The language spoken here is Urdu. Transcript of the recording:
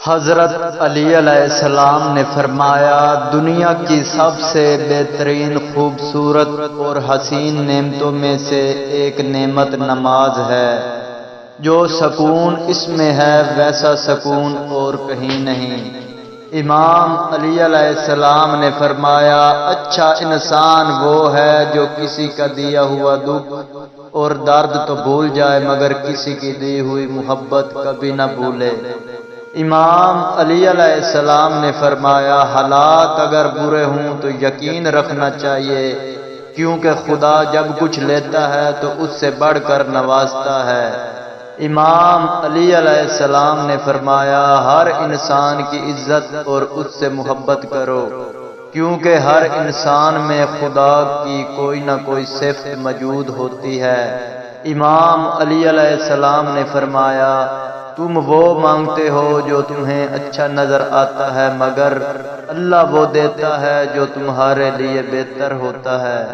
حضرت علی علیہ السلام نے فرمایا، دنیا کی سب سے بہترین، خوبصورت اور حسین نعمتوں میں سے ایک نعمت نماز ہے۔ جو سکون اس میں ہے ویسا سکون اور کہیں نہیں۔ امام علی علیہ السلام نے فرمایا، اچھا انسان وہ ہے جو کسی کا دیا ہوا دکھ اور درد تو بھول جائے مگر کسی کی دی ہوئی محبت کبھی نہ بھولے۔ امام علی علیہ السلام نے فرمایا، حالات اگر برے ہوں تو یقین رکھنا چاہیے، کیونکہ خدا جب کچھ لیتا ہے تو اس سے بڑھ کر نوازتا ہے۔ امام علی علیہ السلام نے فرمایا، ہر انسان کی عزت اور اس سے محبت کرو، کیونکہ ہر انسان میں خدا کی کوئی نہ کوئی صفت موجود ہوتی ہے۔ امام علی علیہ السلام نے فرمایا، تم وہ مانگتے ہو جو تمہیں اچھا نظر آتا ہے، مگر اللہ وہ دیتا ہے جو تمہارے لیے بہتر ہوتا ہے۔